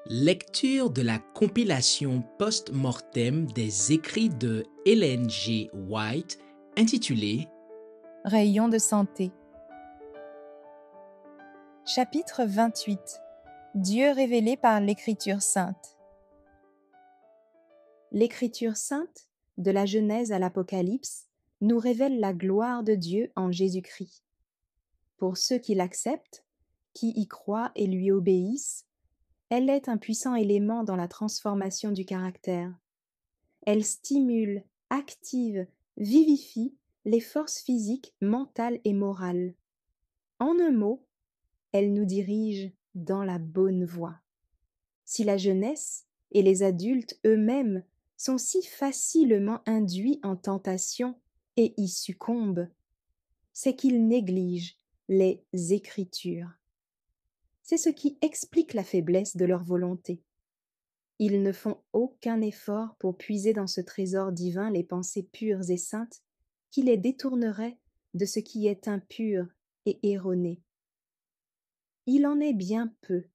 Lecture de la compilation post-mortem des écrits de Ellen G. White intitulée Rayon de santé. Chapitre 28. Dieu révélé par l'Écriture sainte. L'Écriture sainte, de la Genèse à l'Apocalypse, nous révèle la gloire de Dieu en Jésus-Christ. Pour ceux qui l'acceptent, qui y croient et lui obéissent, elle est un puissant élément dans la transformation du caractère. Elle stimule, active, vivifie les forces physiques, mentales et morales. En un mot, elle nous dirige dans la bonne voie. Si la jeunesse et les adultes eux-mêmes sont si facilement induits en tentation et y succombent, c'est qu'ils négligent les Écritures. C'est ce qui explique la faiblesse de leur volonté. Ils ne font aucun effort pour puiser dans ce trésor divin les pensées pures et saintes qui les détourneraient de ce qui est impur et erroné. Il en est bien peu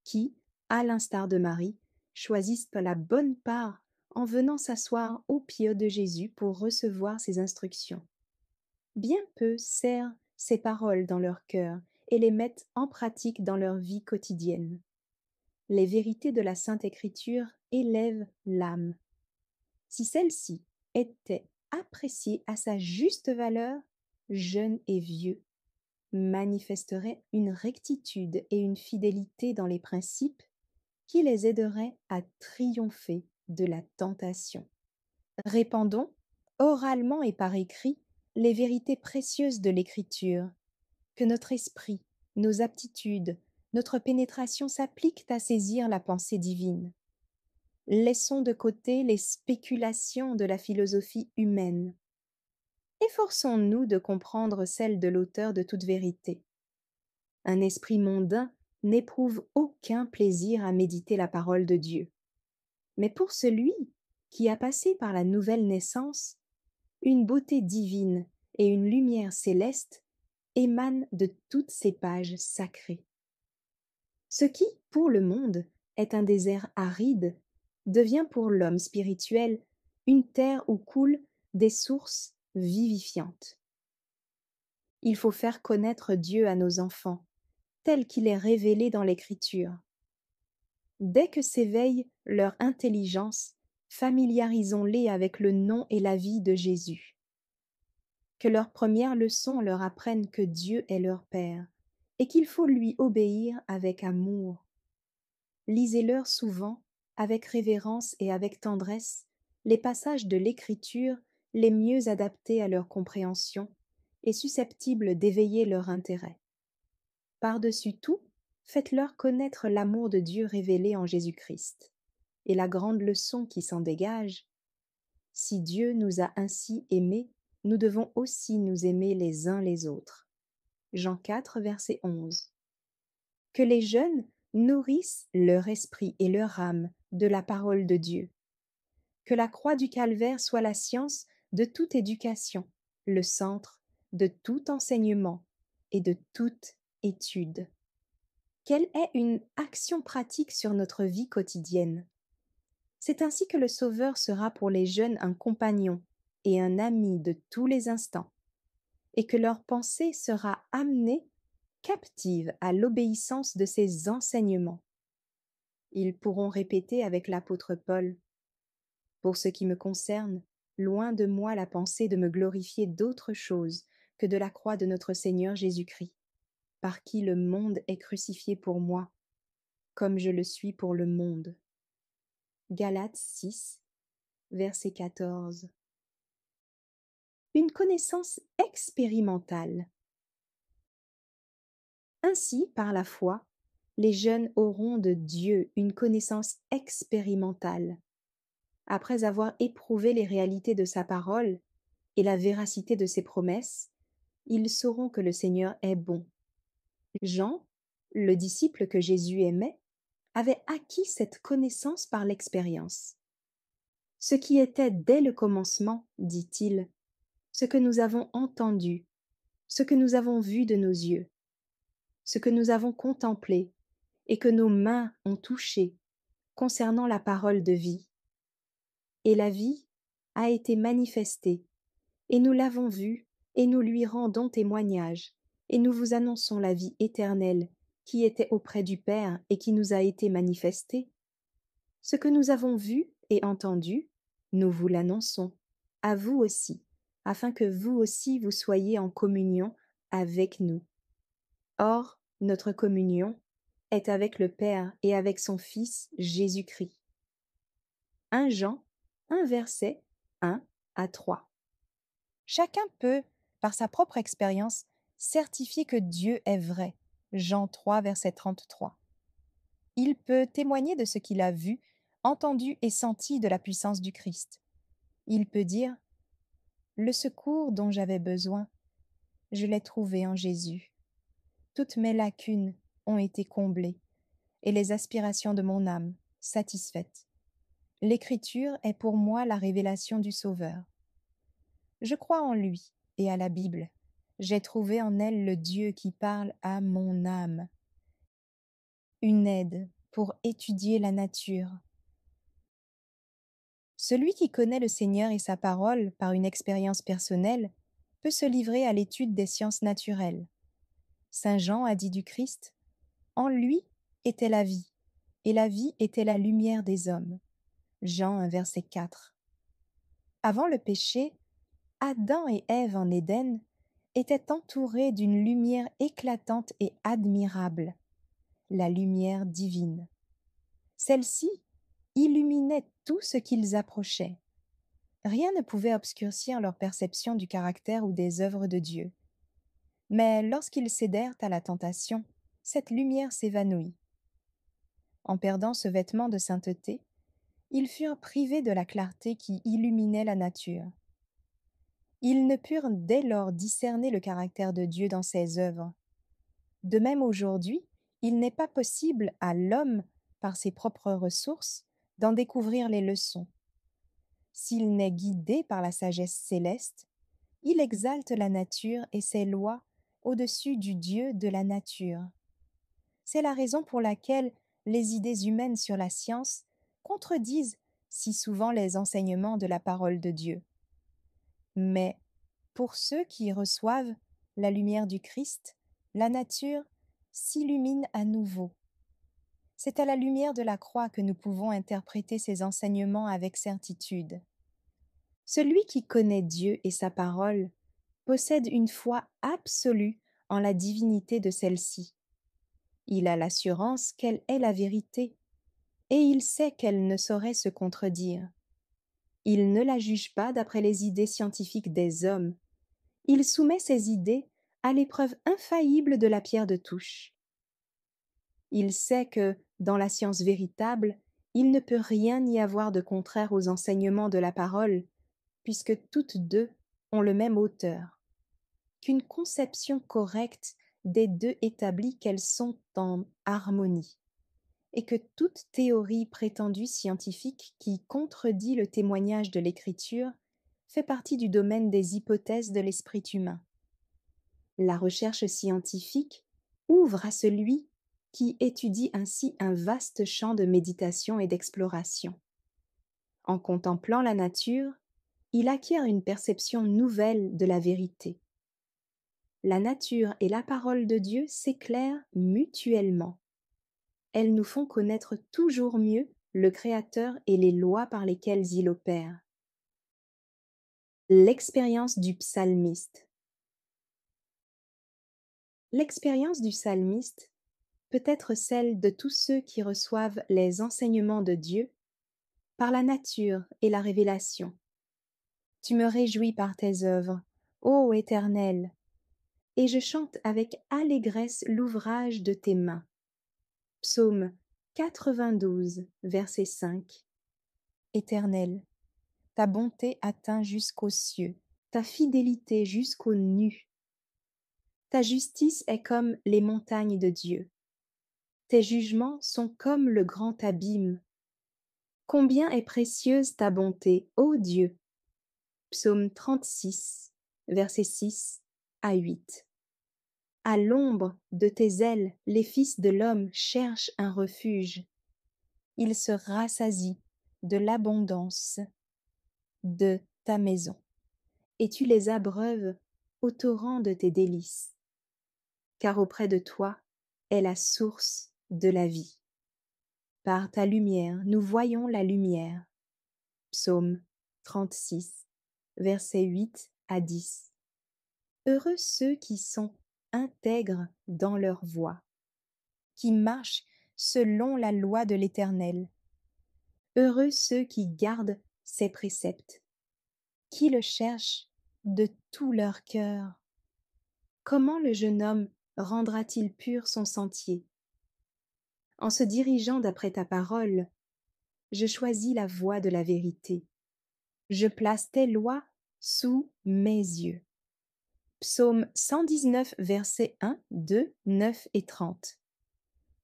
qui, à l'instar de Marie, choisissent la bonne part en venant s'asseoir aux pieds de Jésus pour recevoir ses instructions. Bien peu serrent ces paroles dans leur cœur et les mettent en pratique dans leur vie quotidienne. Les vérités de la Sainte Écriture élèvent l'âme. Si celle-ci était appréciée à sa juste valeur, jeunes et vieux manifesteraient une rectitude et une fidélité dans les principes qui les aideraient à triompher de la tentation. Répandons, oralement et par écrit, les vérités précieuses de l'Écriture, que notre esprit, nos aptitudes, notre pénétration s'appliquent à saisir la pensée divine. Laissons de côté les spéculations de la philosophie humaine. Efforçons-nous de comprendre celle de l'auteur de toute vérité. Un esprit mondain n'éprouve aucun plaisir à méditer la parole de Dieu. Mais pour celui qui a passé par la nouvelle naissance, une beauté divine et une lumière céleste émanent de toutes ces pages sacrées. Ce qui, pour le monde, est un désert aride, devient pour l'homme spirituel une terre où coulent des sources vivifiantes. Il faut faire connaître Dieu à nos enfants, tel qu'il est révélé dans l'Écriture. Dès que s'éveille leur intelligence, familiarisons-les avec le nom et la vie de Jésus. Que leur première leçon leur apprenne que Dieu est leur Père et qu'il faut lui obéir avec amour. Lisez-leur souvent, avec révérence et avec tendresse, les passages de l'Écriture les mieux adaptés à leur compréhension et susceptibles d'éveiller leur intérêt. Par-dessus tout, faites-leur connaître l'amour de Dieu révélé en Jésus-Christ. Et la grande leçon qui s'en dégage, si Dieu nous a ainsi aimés, nous devons aussi nous aimer les uns les autres. Jean 4, verset 11. Que les jeunes nourrissent leur esprit et leur âme de la parole de Dieu. Que la croix du calvaire soit la science de toute éducation, le centre de tout enseignement et de toute étude. Quelle est une action pratique sur notre vie quotidienne? C'est ainsi que le Sauveur sera pour les jeunes un compagnon et un ami de tous les instants, et que leur pensée sera amenée captive à l'obéissance de ses enseignements. Ils pourront répéter avec l'apôtre Paul: « Pour ce qui me concerne, loin de moi la pensée de me glorifier d'autre chose que de la croix de notre Seigneur Jésus-Christ, par qui le monde est crucifié pour moi, comme je le suis pour le monde. » Galates 6, verset 14. Une connaissance expérimentale. Ainsi, par la foi, les jeunes auront de Dieu une connaissance expérimentale. Après avoir éprouvé les réalités de sa parole et la véracité de ses promesses, ils sauront que le Seigneur est bon. Jean, le disciple que Jésus aimait, avait acquis cette connaissance par l'expérience. Ce qui était dès le commencement, dit-il, ce que nous avons entendu, ce que nous avons vu de nos yeux, ce que nous avons contemplé et que nos mains ont touché concernant la parole de vie. Et la vie a été manifestée, et nous l'avons vue, et nous lui rendons témoignage, et nous vous annonçons la vie éternelle, qui était auprès du Père et qui nous a été manifestée. Ce que nous avons vu et entendu, nous vous l'annonçons, à vous aussi, afin que vous aussi vous soyez en communion avec nous. Or, notre communion est avec le Père et avec son Fils Jésus-Christ. 1 Jean, 1 verset 1 à 3. Chacun peut, par sa propre expérience, certifier que Dieu est vrai. Jean 3, verset 33. Il peut témoigner de ce qu'il a vu, entendu et senti de la puissance du Christ. Il peut dire « Le secours dont j'avais besoin, je l'ai trouvé en Jésus. Toutes mes lacunes ont été comblées et les aspirations de mon âme satisfaites. L'Écriture est pour moi la révélation du Sauveur. Je crois en lui et à la Bible. J'ai trouvé en elle le Dieu qui parle à mon âme. Une aide pour étudier la nature. Celui qui connaît le Seigneur et sa parole par une expérience personnelle peut se livrer à l'étude des sciences naturelles. Saint Jean a dit du Christ « En lui était la vie, et la vie était la lumière des hommes. » Jean 1, verset 4. Avant le péché, Adam et Ève en Éden étaient entourés d'une lumière éclatante et admirable, la lumière divine. Celle-ci illuminait tout ce qu'ils approchaient. Rien ne pouvait obscurcir leur perception du caractère ou des œuvres de Dieu. Mais lorsqu'ils cédèrent à la tentation, cette lumière s'évanouit. En perdant ce vêtement de sainteté, ils furent privés de la clarté qui illuminait la nature. Ils ne purent dès lors discerner le caractère de Dieu dans ses œuvres. De même aujourd'hui, il n'est pas possible à l'homme, par ses propres ressources, d'en découvrir les leçons. S'il n'est guidé par la sagesse céleste, il exalte la nature et ses lois au-dessus du Dieu de la nature. C'est la raison pour laquelle les idées humaines sur la science contredisent si souvent les enseignements de la parole de Dieu. Mais pour ceux qui reçoivent la lumière du Christ, la nature s'illumine à nouveau. C'est à la lumière de la croix que nous pouvons interpréter ces enseignements avec certitude. Celui qui connaît Dieu et sa parole possède une foi absolue en la divinité de celle-ci. Il a l'assurance qu'elle est la vérité, et il sait qu'elle ne saurait se contredire. Il ne la juge pas d'après les idées scientifiques des hommes. Il soumet ses idées à l'épreuve infaillible de la pierre de touche. Il sait que, dans la science véritable, il ne peut rien y avoir de contraire aux enseignements de la parole, puisque toutes deux ont le même auteur. Qu'une conception correcte des deux établit qu'elles sont en harmonie, et que toute théorie prétendue scientifique qui contredit le témoignage de l'Écriture fait partie du domaine des hypothèses de l'esprit humain. La recherche scientifique ouvre à celui qui étudie ainsi un vaste champ de méditation et d'exploration. En contemplant la nature, il acquiert une perception nouvelle de la vérité. La nature et la parole de Dieu s'éclairent mutuellement. Elles nous font connaître toujours mieux le Créateur et les lois par lesquelles il opère. L'expérience du psalmiste. L'expérience du psalmiste peut être celle de tous ceux qui reçoivent les enseignements de Dieu par la nature et la révélation. Tu me réjouis par tes œuvres, ô Éternel, et je chante avec allégresse l'ouvrage de tes mains. Psaume 92, verset 5. Éternel, ta bonté atteint jusqu'aux cieux, ta fidélité jusqu'aux nues. Ta justice est comme les montagnes de Dieu. Tes jugements sont comme le grand abîme. Combien est précieuse ta bonté, ô Dieu! Psaume 36, versets 6 à 8. À l'ombre de tes ailes, les fils de l'homme cherchent un refuge. il se rassasie de l'abondance de ta maison, et tu les abreuves au torrent de tes délices. Car auprès de toi est la source de la vie. Par ta lumière, nous voyons la lumière. Psaume 36, versets 8 à 10. Heureux ceux qui sont intègres dans leur voie, qui marchent selon la loi de l'Éternel, heureux ceux qui gardent ses préceptes, qui le cherchent de tout leur cœur. Comment le jeune homme rendra-t-il pur son sentier? En se dirigeant d'après ta parole, je choisis la voie de la vérité. Je place tes lois sous mes yeux. Psaume 119, versets 1, 2, 9 et 30.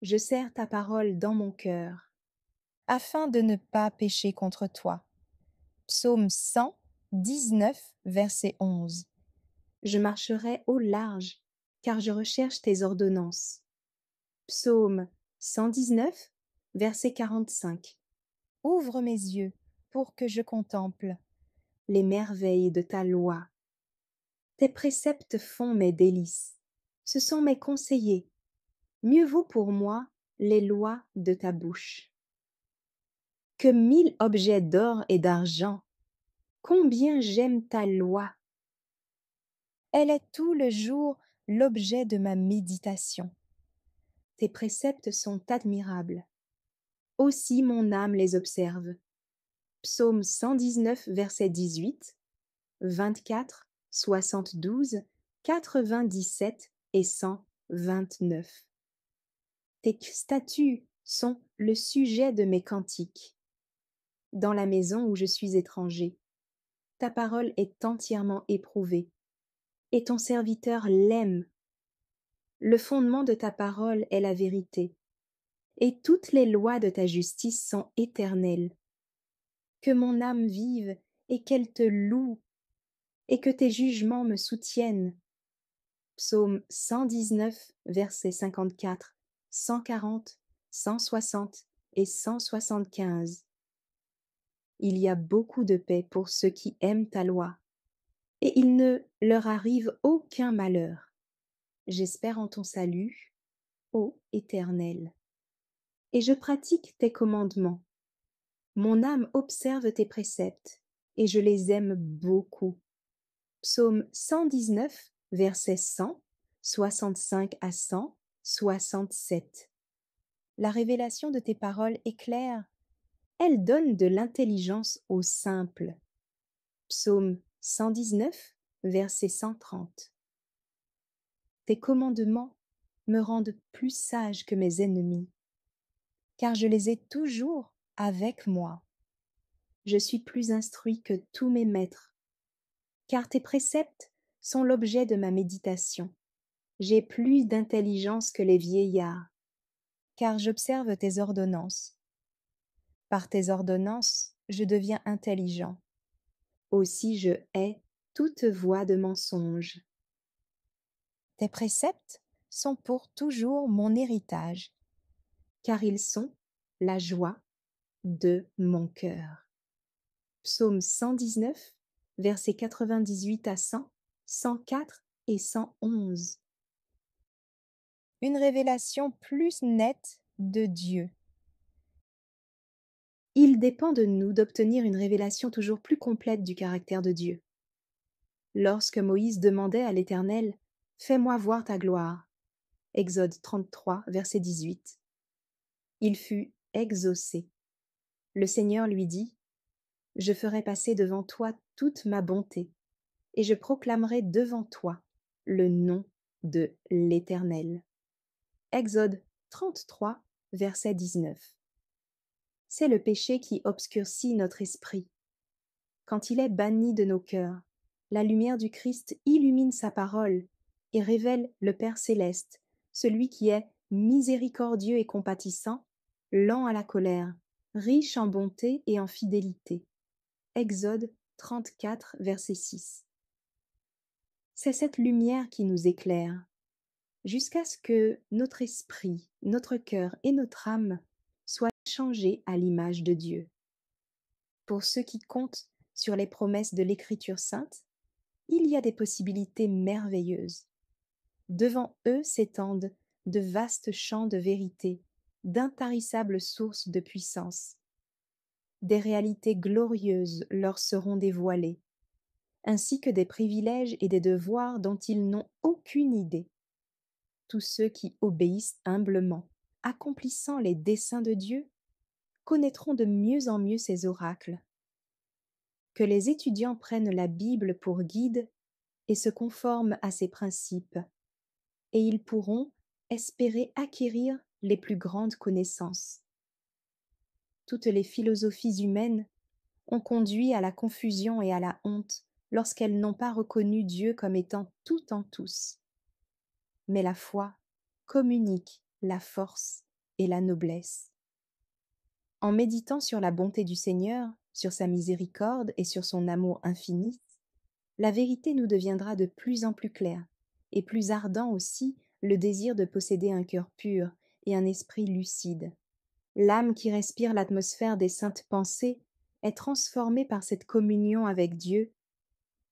Je serre ta parole dans mon cœur, afin de ne pas pécher contre toi. Psaume 119, verset 11. Je marcherai au large, car je recherche tes ordonnances. Psaume 119, verset 45. Ouvre mes yeux pour que je contemple les merveilles de ta loi. Tes préceptes font mes délices. Ce sont mes conseillers. Mieux vaut pour moi les lois de ta bouche que 1000 objets d'or et d'argent. Combien j'aime ta loi! Elle est tout le jour l'objet de ma méditation. Tes préceptes sont admirables. Aussi mon âme les observe. Psaume 119, verset 18, 24, 72, 97 et 129. Tes statuts sont le sujet de mes cantiques. Dans la maison où je suis étranger, ta parole est entièrement éprouvée, et ton serviteur l'aime. Le fondement de ta parole est la vérité, et toutes les lois de ta justice sont éternelles. Que mon âme vive et qu'elle te loue, et que tes jugements me soutiennent. Psaume 119, versets 54, 140, 160 et 175. Il y a beaucoup de paix pour ceux qui aiment ta loi, et il ne leur arrive aucun malheur. J'espère en ton salut, ô Éternel. Et je pratique tes commandements. Mon âme observe tes préceptes, et je les aime beaucoup. Psaume 119, versets 100, 65 à 167. La révélation de tes paroles est claire. Elle donne de l'intelligence aux simples. Psaume 119, verset 130. Tes commandements me rendent plus sage que mes ennemis, car je les ai toujours avec moi. Je suis plus instruit que tous mes maîtres, car tes préceptes sont l'objet de ma méditation. J'ai plus d'intelligence que les vieillards, car j'observe tes ordonnances. Par tes ordonnances, je deviens intelligent. Aussi je hais toute voie de mensonge. Tes préceptes sont pour toujours mon héritage, car ils sont la joie de mon cœur. Psaume 119, versets 98 à 100, 104 et 111. Une révélation plus nette de Dieu. Il dépend de nous d'obtenir une révélation toujours plus complète du caractère de Dieu. Lorsque Moïse demandait à l'Éternel « Fais-moi voir ta gloire » Exode 33, verset 18. Il fut exaucé. Le Seigneur lui dit « Je ferai passer devant toi toute ma bonté, et je proclamerai devant toi le nom de l'Éternel. » Exode 33, verset 19. C'est le péché qui obscurcit notre esprit. Quand il est banni de nos cœurs, la lumière du Christ illumine sa parole et révèle le Père céleste, celui qui est miséricordieux et compatissant, lent à la colère, riche en bonté et en fidélité. Exode 34, verset 6. C'est cette lumière qui nous éclaire, jusqu'à ce que notre esprit, notre cœur et notre âme soient changés à l'image de Dieu. Pour ceux qui comptent sur les promesses de l'Écriture sainte, il y a des possibilités merveilleuses. Devant eux s'étendent de vastes champs de vérité, d'intarissables sources de puissance. Des réalités glorieuses leur seront dévoilées, ainsi que des privilèges et des devoirs dont ils n'ont aucune idée. Tous ceux qui obéissent humblement, accomplissant les desseins de Dieu, connaîtront de mieux en mieux ses oracles. Que les étudiants prennent la Bible pour guide et se conforment à ses principes, et ils pourront espérer acquérir les plus grandes connaissances. Toutes les philosophies humaines ont conduit à la confusion et à la honte lorsqu'elles n'ont pas reconnu Dieu comme étant tout en tous. Mais la foi communique la force et la noblesse. En méditant sur la bonté du Seigneur, sur sa miséricorde et sur son amour infini, la vérité nous deviendra de plus en plus claire, et plus ardent aussi le désir de posséder un cœur pur et un esprit lucide. L'âme qui respire l'atmosphère des saintes pensées est transformée par cette communion avec Dieu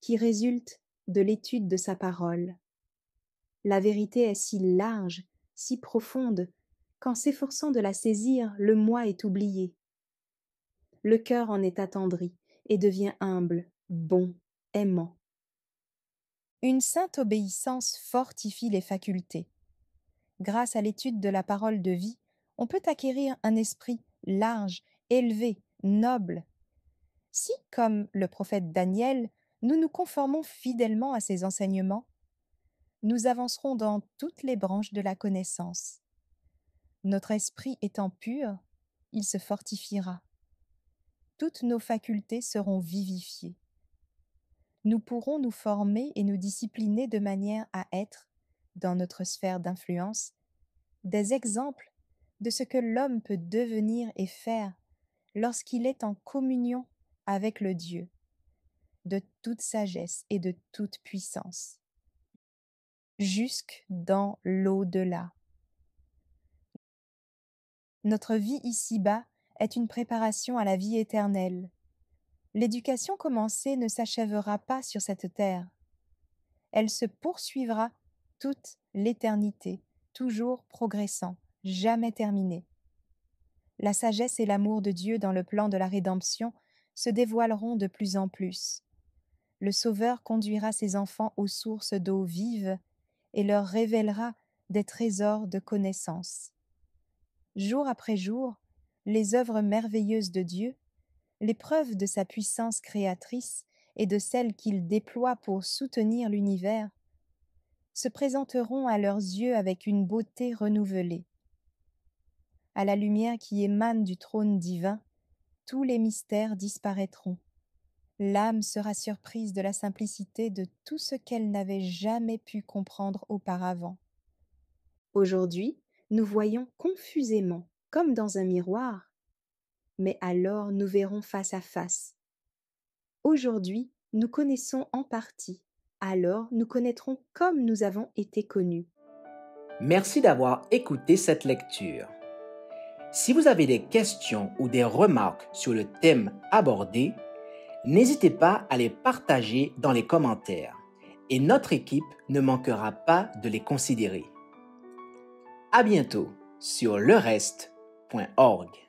qui résulte de l'étude de sa parole. La vérité est si large, si profonde, qu'en s'efforçant de la saisir, le moi est oublié. Le cœur en est attendri et devient humble, bon, aimant. Une sainte obéissance fortifie les facultés. Grâce à l'étude de la parole de vie, on peut acquérir un esprit large, élevé, noble. Si, comme le prophète Daniel, nous nous conformons fidèlement à ses enseignements, nous avancerons dans toutes les branches de la connaissance. Notre esprit étant pur, il se fortifiera. Toutes nos facultés seront vivifiées. Nous pourrons nous former et nous discipliner de manière à être, dans notre sphère d'influence, des exemples de ce que l'homme peut devenir et faire lorsqu'il est en communion avec le Dieu de toute sagesse et de toute puissance, jusque dans l'au-delà. Notre vie ici-bas est une préparation à la vie éternelle. L'éducation commencée ne s'achèvera pas sur cette terre. Elle se poursuivra toute l'éternité, toujours progressant, jamais terminée. La sagesse et l'amour de Dieu dans le plan de la rédemption se dévoileront de plus en plus. Le Sauveur conduira ses enfants aux sources d'eau vive et leur révélera des trésors de connaissance. Jour après jour, les œuvres merveilleuses de Dieu, les preuves de sa puissance créatrice et de celles qu'il déploie pour soutenir l'univers, se présenteront à leurs yeux avec une beauté renouvelée. À la lumière qui émane du trône divin, tous les mystères disparaîtront. L'âme sera surprise de la simplicité de tout ce qu'elle n'avait jamais pu comprendre auparavant. Aujourd'hui, nous voyons confusément, comme dans un miroir, mais alors nous verrons face à face. Aujourd'hui, nous connaissons en partie, alors nous connaîtrons comme nous avons été connus. Merci d'avoir écouté cette lecture. Si vous avez des questions ou des remarques sur le thème abordé, n'hésitez pas à les partager dans les commentaires et notre équipe ne manquera pas de les considérer. À bientôt sur lereste.org.